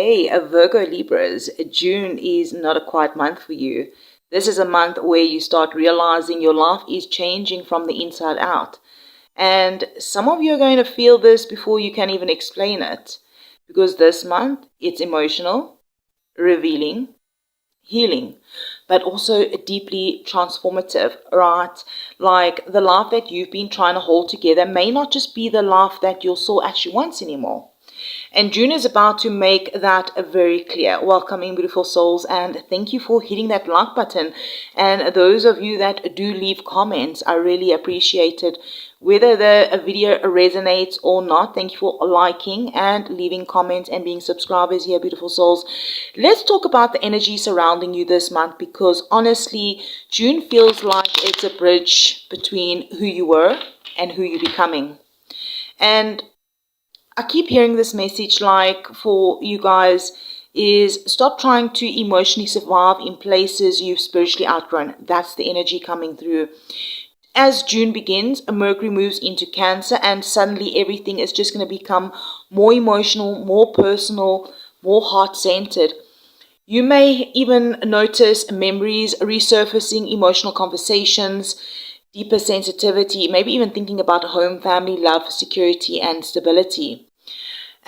Hey, Virgo Libras, June is not a quiet month for you. This is a month where you start realizing your life is changing from the inside out. And some of you are going to feel this before you can even explain it. Because this month, it's emotional, revealing, healing, but also deeply transformative, right? Like the life that you've been trying to hold together may not just be the life that your soul actually wants anymore. And June is about to make that very clear. Welcoming, beautiful souls, and thank you for hitting that like button. And those of you that do leave comments, I really appreciate it. Whether the video resonates or not, thank you for liking and leaving comments and being subscribers here, beautiful souls. Let's talk about the energy surrounding you this month, because honestly, June feels like it's a bridge between who you were and who you're becoming. And I keep hearing this message, like, for you guys, is stop trying to emotionally survive in places you've spiritually outgrown. That's the energy coming through. As June begins, Mercury moves into Cancer, and suddenly everything is just going to become more emotional, more personal, more heart-centered. You may even notice memories resurfacing, emotional conversations, deeper sensitivity, maybe even thinking about home, family, love, security, and stability.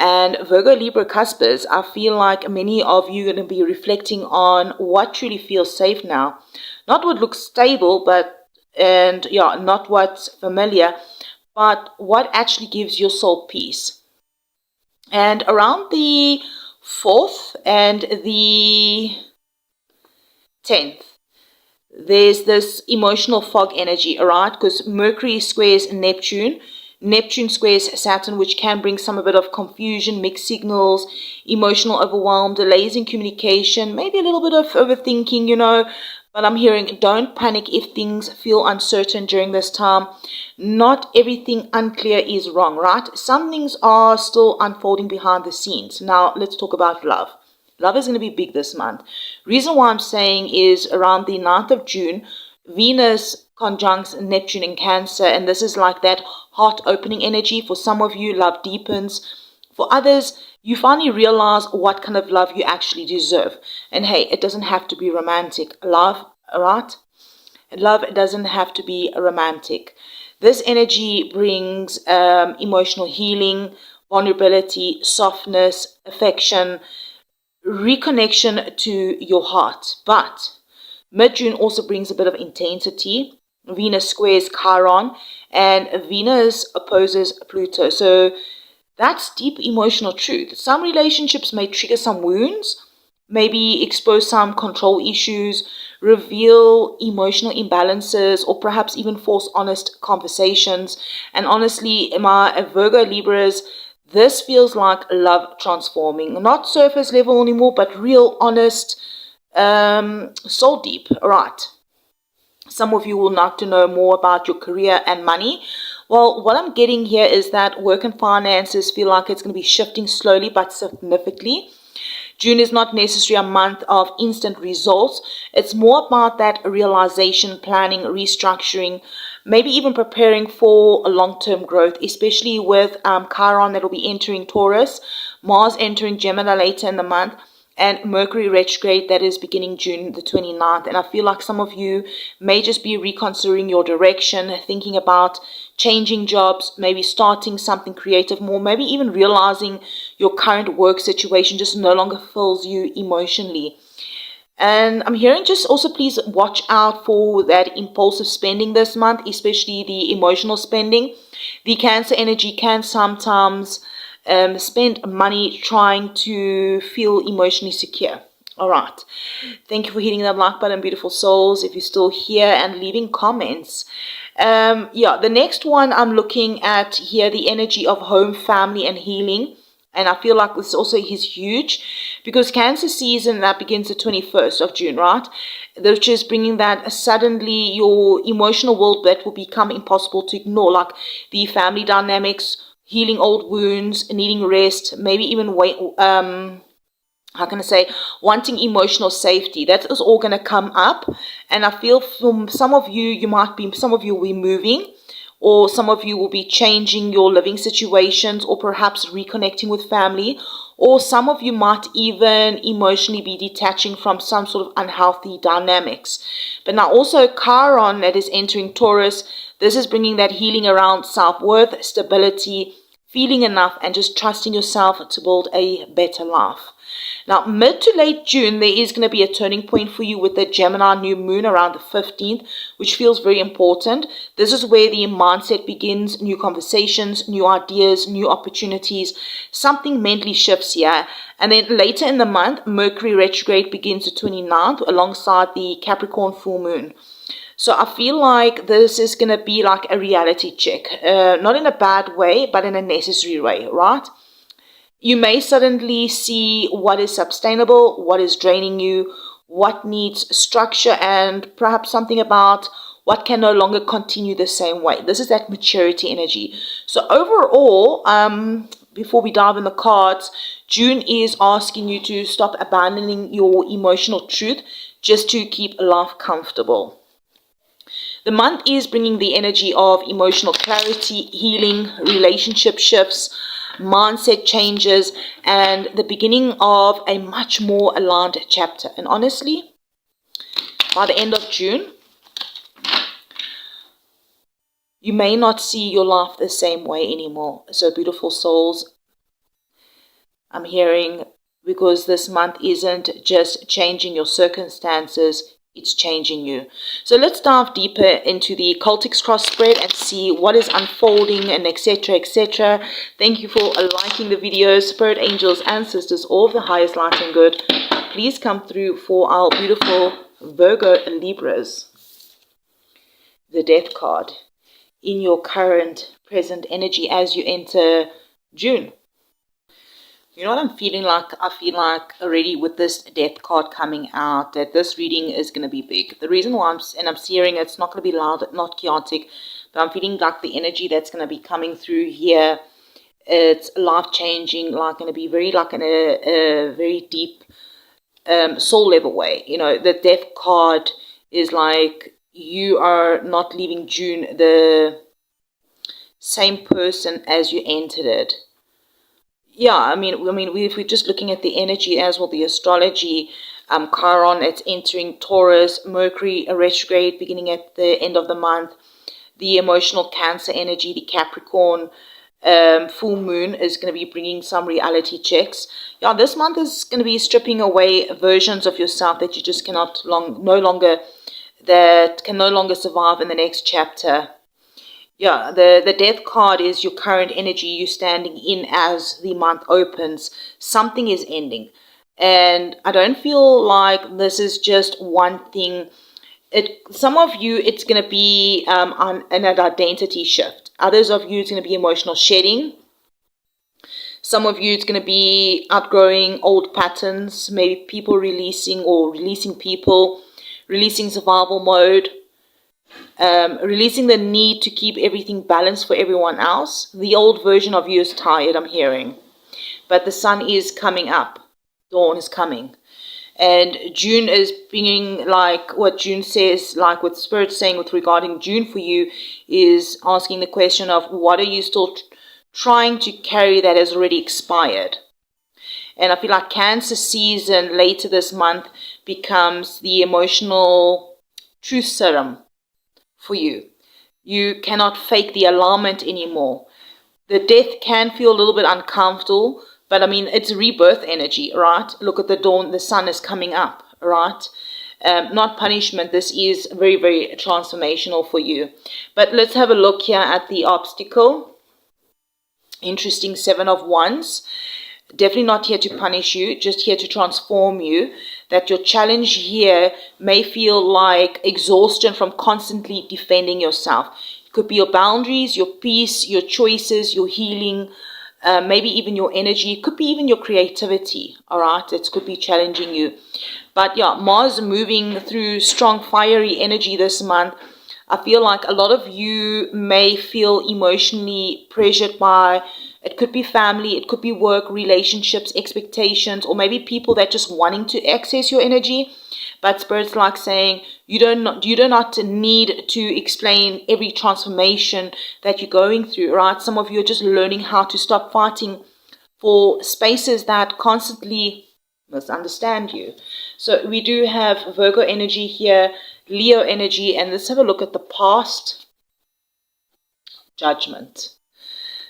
And Virgo Libra Cuspers, I feel like many of you are going to be reflecting on what truly feels safe now. Not what looks stable, not what's familiar, but what actually gives your soul peace. And around the 4th and the 10th, there's this emotional fog energy, alright? Because Mercury squares Neptune. Neptune squares Saturn, which can bring some bit of confusion, mixed signals, emotional overwhelm, delays in communication, maybe a little bit of overthinking, But I'm hearing, don't panic if things feel uncertain during this time. Not everything unclear is wrong, right? Some things are still unfolding behind the scenes. Now, let's talk about love. Love is going to be big this month. Reason why I'm saying is around the 9th of June, Venus conjuncts Neptune in Cancer, and this is like that heart-opening energy. For some of you, love deepens. For others, you finally realize what kind of love you actually deserve. And hey, it doesn't have to be romantic. Love, right? Love doesn't have to be romantic. This energy brings emotional healing, vulnerability, softness, affection, reconnection to your heart. But mid-June also brings a bit of intensity. Venus squares Chiron, and Venus opposes Pluto. So that's deep emotional truth. Some relationships may trigger some wounds, maybe expose some control issues, reveal emotional imbalances, or perhaps even force honest conversations. And honestly, my Virgo Libras, this feels like love transforming. Not surface level anymore, but real, honest, soul deep, right? Some of you will like to know more about your career and money. Well, what I'm getting here is that work and finances feel like it's going to be shifting slowly but significantly. June is not necessarily a month of instant results. It's more about that realization, planning, restructuring, maybe even preparing for a long-term growth, especially with Chiron that will be entering Taurus, Mars entering Gemini later in the month, and Mercury retrograde that is beginning June the 29th. And I feel like some of you may just be reconsidering your direction, thinking about changing jobs, maybe starting something creative more, maybe even realizing your current work situation just no longer fills you emotionally. And I'm hearing just also please watch out for that impulsive spending this month, especially the emotional spending. The Cancer energy can sometimes spend money trying to feel emotionally secure. All right. Thank you for hitting that like button, beautiful souls, if you're still here, and leaving comments. The next one I'm looking at here, the energy of home, family, and healing. And I feel like this also is huge because Cancer season, that begins the 21st of June, right? Which is bringing that suddenly your emotional world that will become impossible to ignore, like the family dynamics, healing old wounds, needing rest, maybe even wanting emotional safety. That is all going to come up. And I feel from some of you will be moving, or some of you will be changing your living situations or perhaps reconnecting with family, or some of you might even emotionally be detaching from some sort of unhealthy dynamics. But now also Chiron that is entering Taurus, this is bringing that healing around self-worth, stability, feeling enough, and just trusting yourself to build a better life. Now, mid to late June, there is going to be a turning point for you with the Gemini new moon around the 15th, which feels very important. This is where the mindset begins, new conversations, new ideas, new opportunities. Something mentally shifts here. And then later in the month, Mercury retrograde begins the 29th alongside the Capricorn full moon. So I feel like this is going to be like a reality check, not in a bad way, but in a necessary way, right? You may suddenly see what is sustainable, what is draining you, what needs structure, and perhaps something about what can no longer continue the same way. This is that maturity energy. So overall, before we dive in the cards, June is asking you to stop abandoning your emotional truth just to keep life comfortable. The month is bringing the energy of emotional clarity, healing, relationship shifts, mindset changes, and the beginning of a much more aligned chapter. And honestly, by the end of June, you may not see your life the same way anymore. So beautiful souls, I'm hearing, because this month isn't just changing your circumstances, it's changing you. So let's dive deeper into the Celtic cross spread and see what is unfolding and etc. etc. Thank you for liking the videos. Spirit angels, ancestors, all of the highest light and good, please come through for our beautiful Virgo Libras. The Death card in your current present energy as you enter June. You know what I'm feeling like? I feel like already with this Death card coming out that this reading is going to be big. The reason why I'm seeing it's not going to be loud, not chaotic, but I'm feeling like the energy that's going to be coming through here, it's life-changing, like going to be very like in a very deep soul level way. You know, the Death card is like you are not leaving June the same person as you entered it. Yeah, I mean, if we're just looking at the energy as well, the astrology, Chiron, it's entering Taurus, Mercury, a retrograde beginning at the end of the month, the emotional Cancer energy, the Capricorn, full moon is going to be bringing some reality checks. Yeah, this month is going to be stripping away versions of yourself that you just can no longer survive in the next chapter. Yeah, the Death card is your current energy, you standing in as the month opens. Something is ending. And I don't feel like this is just one thing. Some of you, it's going to be an identity shift. Others of you, it's going to be emotional shedding. Some of you, it's going to be outgrowing old patterns. Maybe people releasing people, releasing survival mode. Releasing the need to keep everything balanced for everyone else. The old version of you is tired, I'm hearing. But the sun is coming up. Dawn is coming. And June is bringing, like what June says, like what Spirit's saying with regarding June for you, is asking the question of what are you still trying to carry that has already expired. And I feel like Cancer season later this month becomes the emotional truth serum for you. You cannot fake the alignment anymore. The death can feel a little bit uncomfortable, but I mean, it's rebirth energy, right? Look at the dawn, the sun is coming up, right? Not punishment. This is very, very transformational for you. But let's have a look here at the obstacle. Interesting, 7 of Wands. Definitely not here to punish you, just here to transform you. That your challenge here may feel like exhaustion from constantly defending yourself. It could be your boundaries, your peace, your choices, your healing, maybe even your energy. It could be even your creativity, all right? It could be challenging you. But yeah, Mars moving through strong fiery energy this month. I feel like a lot of you may feel emotionally pressured by, it could be family, it could be work, relationships, expectations, or maybe people that just wanting to access your energy. But Spirit's like saying you do not need to explain every transformation that you're going through, right? Some of you are just learning how to stop fighting for spaces that constantly misunderstand you. So we do have Virgo energy here, Leo energy, and let's have a look at the past. Judgment.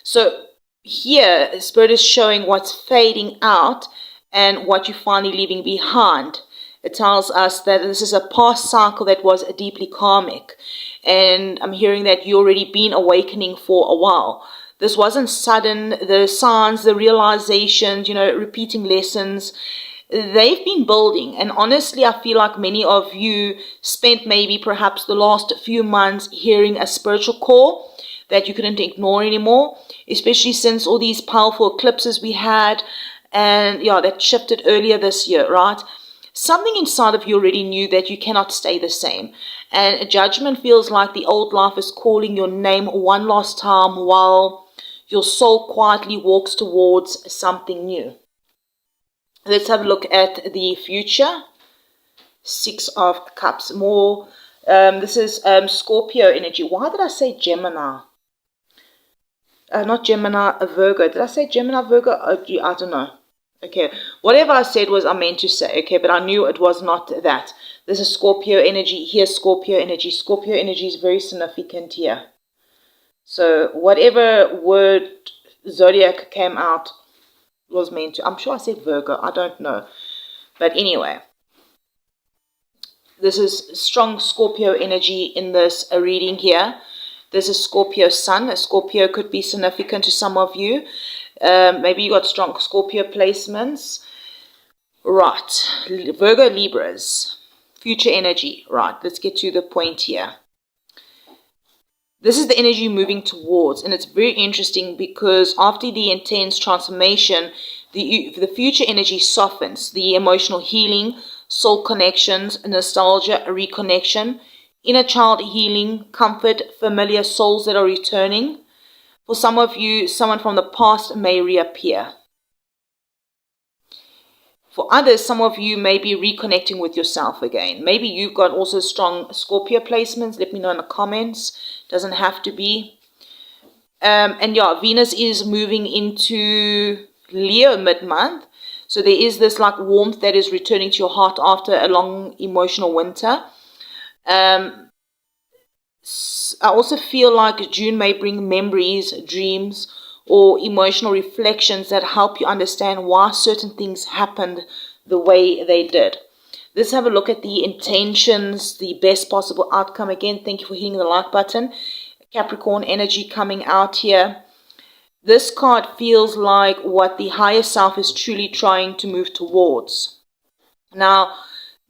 So here, Spirit is showing what's fading out and what you're finally leaving behind. It tells us that this is a past cycle that was deeply karmic. And I'm hearing that you've already been awakening for a while. This wasn't sudden. The signs, the realizations, repeating lessons, they've been building. And honestly, I feel like many of you spent maybe perhaps the last few months hearing a spiritual call that you couldn't ignore anymore, especially since all these powerful eclipses we had, and that shifted earlier this year, right? Something inside of you already knew that you cannot stay the same. And a judgment feels like the old life is calling your name one last time while your soul quietly walks towards something new. Let's have a look at the future. 6 of Cups. More. This is Scorpio energy. Why did I say Gemini? Not Gemini, Virgo. Did I say Gemini, Virgo? I don't know. Okay, whatever I said was I meant to say, okay, but I knew it was not that. This is Scorpio energy. Here's Scorpio energy. Scorpio energy is very significant here. So whatever word zodiac came out was meant to. I'm sure I said Virgo. I don't know. But anyway, this is strong Scorpio energy in this reading here. This is Scorpio Sun. A Scorpio could be significant to some of you. Maybe you got strong Scorpio placements. Right. Virgo Libras. Future energy. Right. Let's get to the point here. This is the energy moving towards. And it's very interesting because after the intense transformation, the future energy softens. The emotional healing, soul connections, nostalgia, reconnection, inner child healing, comfort, familiar souls that are returning. For some of you, someone from the past may reappear. For others, some of you may be reconnecting with yourself again. Maybe you've got also strong Scorpio placements. Let me know in the comments. Doesn't have to be. And Venus is moving into Leo mid-month. So there is this like warmth that is returning to your heart after a long emotional winter. I also feel like June may bring memories, dreams, or emotional reflections that help you understand why certain things happened the way they did. Let's have a look at the intentions, the best possible outcome. Again, thank you for hitting the like button. Capricorn energy coming out here. This card feels like what the higher self is truly trying to move towards. Now,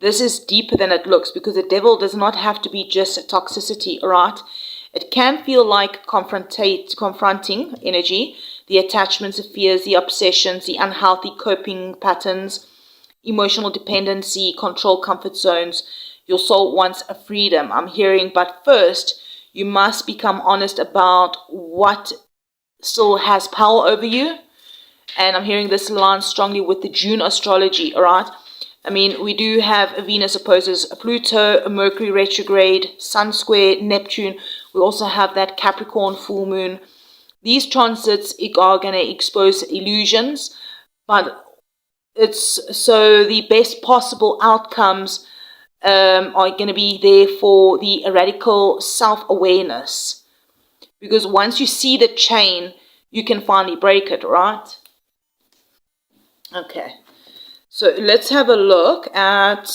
this is deeper than it looks because the devil does not have to be just a toxicity, right? It can feel like confronting energy, the attachments, the fears, the obsessions, the unhealthy coping patterns, emotional dependency, control, comfort zones. Your soul wants a freedom, I'm hearing, but first you must become honest about what still has power over you. And I'm hearing this aligns strongly with the June astrology, all right? I mean, we do have Venus opposes Pluto, Mercury retrograde, Sun square, Neptune. We also have that Capricorn full moon. These transits are going to expose illusions, but it's so the best possible outcomes are going to be there for the radical self-awareness. Because once you see the chain, you can finally break it, right? Okay. So let's have a look at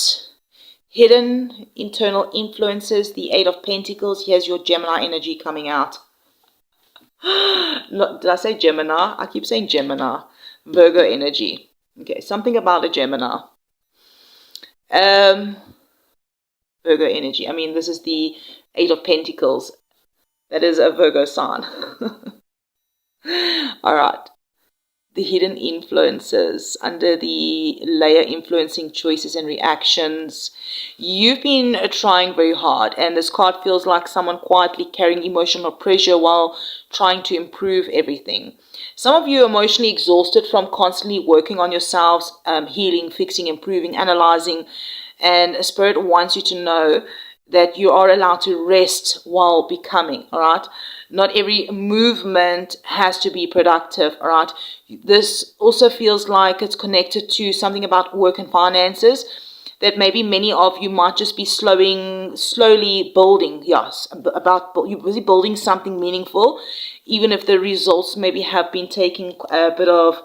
hidden internal influences, the 8 of Pentacles. Here's your Gemini energy coming out. Did I say Gemini? I keep saying Gemini. Virgo energy. Okay, something about a Gemini. Virgo energy. I mean, this is the 8 of Pentacles. That is a Virgo sign. All right. The hidden influences under the layer influencing choices and reactions. You've been trying very hard, and this card feels like someone quietly carrying emotional pressure while trying to improve everything. Some of you are emotionally exhausted from constantly working on yourselves, healing, fixing, improving, analyzing. And Spirit wants you to know that you are allowed to rest while becoming, all right? Not every movement has to be productive, all right? This also feels like it's connected to something about work and finances, that maybe many of you might just be slowly building, yes, you're busy building something meaningful, even if the results maybe have been taking a bit of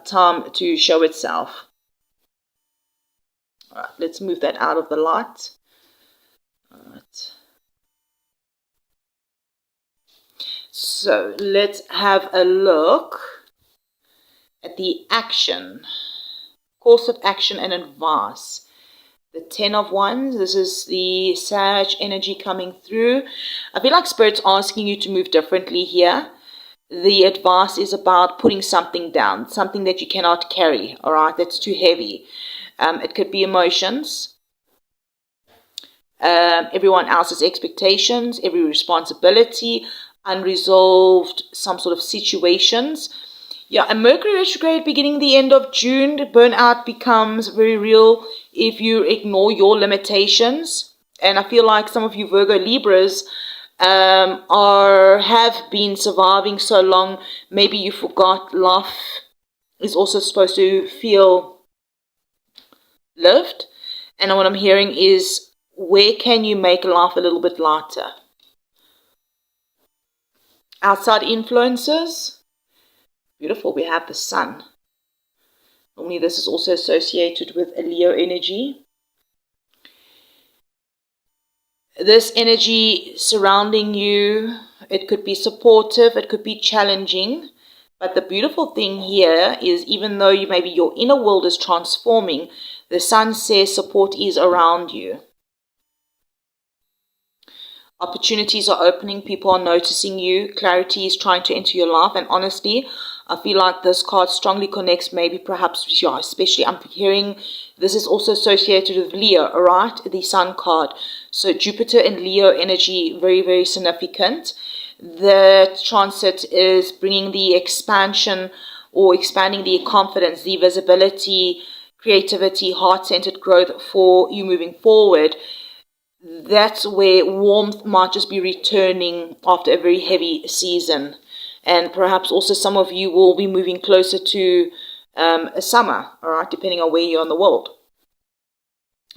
time to show itself. All right, let's move that out of the light. All right. So let's have a look at the action, course of action and advice. The 10 of Wands, this is the Sag energy coming through. I feel like Spirit's asking you to move differently here. The advice is about putting something down, something that you cannot carry, all right, that's too heavy. It could be emotions, everyone else's expectations, every responsibility, unresolved, some sort of situations. Yeah, and Mercury retrograde beginning the end of June, burnout becomes very real if you ignore your limitations. And I feel like some of you Virgo Libras have been surviving so long, maybe you forgot life is also supposed to feel lived. And what I'm hearing is, where can you make life a little bit lighter? Outside influences. Beautiful, we have the Sun. Normally this is also associated with a Leo energy. This energy surrounding you, it could be supportive, it could be challenging. But the beautiful thing here is, even though maybe your inner world is transforming, the Sun says support is around you. Opportunities are opening, people are noticing you, clarity is trying to enter your life, and honestly, I feel like this card strongly connects, maybe perhaps, yeah, especially I'm hearing this is also associated with Leo, right? The Sun card. So Jupiter and Leo energy, very, very significant. The transit is bringing the expansion or expanding the confidence, the visibility, creativity, heart-centered growth for you moving forward. That's where warmth might just be returning after a very heavy season. And perhaps also some of you will be moving closer to a summer, all right, depending on where you're in the world.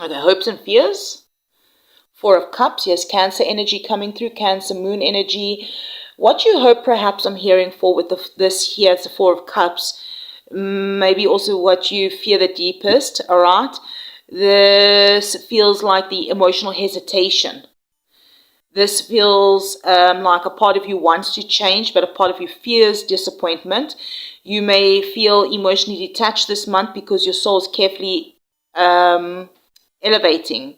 Okay, hopes and fears. 4 of Cups, yes, Cancer energy coming through, Cancer moon energy. What you hope, perhaps I'm hearing for with this here, it's the 4 of Cups, maybe also what you fear the deepest, all right? This feels like the emotional hesitation. This feels like a part of you wants to change, but a part of you fears disappointment. You may feel emotionally detached this month because your soul is carefully elevating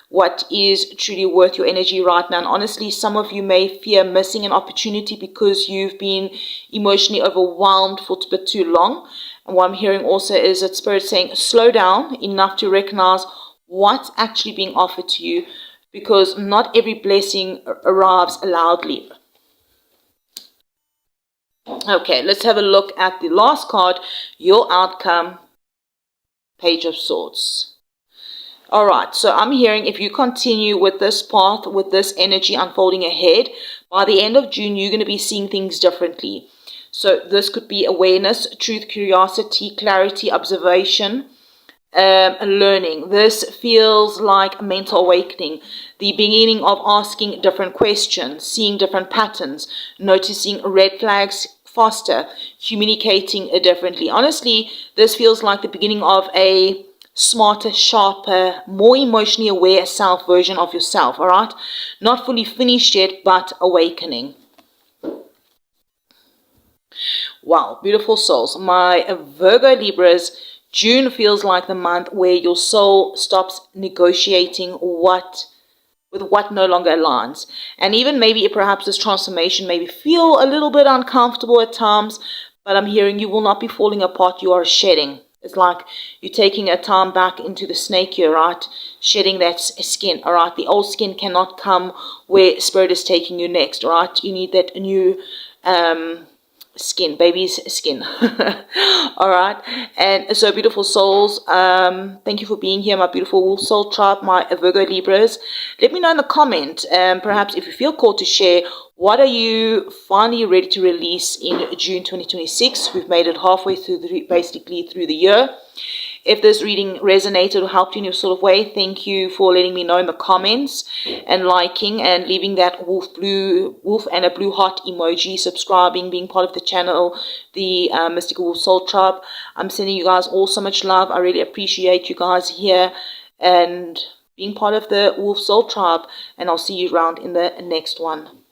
what is truly worth your energy right now. And honestly, some of you may fear missing an opportunity because you've been emotionally overwhelmed for a bit too long. And what I'm hearing also is that Spirit saying, slow down enough to recognize what's actually being offered to you, because not every blessing arrives loudly. Okay, let's have a look at the last card, your outcome, Page of Swords. All right, so I'm hearing if you continue with this path, with this energy unfolding ahead, by the end of June, you're going to be seeing things differently. So this could be awareness, truth, curiosity, clarity, observation, learning. This feels like a mental awakening, the beginning of asking different questions, seeing different patterns, noticing red flags faster, communicating differently. Honestly, this feels like the beginning of a smarter, sharper, more emotionally aware self version of yourself, all right? Not fully finished yet, but awakening. Wow, beautiful souls. My Virgo Libras, June feels like the month where your soul stops negotiating with what no longer aligns. And even maybe perhaps this transformation maybe feel a little bit uncomfortable at times, but I'm hearing you will not be falling apart, you are shedding. It's like you're taking a time back into the snake here, right? Shedding that skin, all right? The old skin cannot come where Spirit is taking you next, all right? You need that new skin, baby's skin. All right. And so, beautiful souls, thank you for being here, my beautiful Wolf Soul tribe, my Virgo Libras. Let me know in the comment, perhaps if you feel called to share, what are you finally ready to release in June 2026? We've made it halfway through, basically through the year. If this reading resonated or helped you in your sort of way, thank you for letting me know in the comments and liking and leaving that wolf and a blue heart emoji, subscribing, being part of the channel, the Mystical Wolf Soul Tribe. I'm sending you guys all so much love. I really appreciate you guys here and being part of the Wolf Soul Tribe. And I'll see you around in the next one.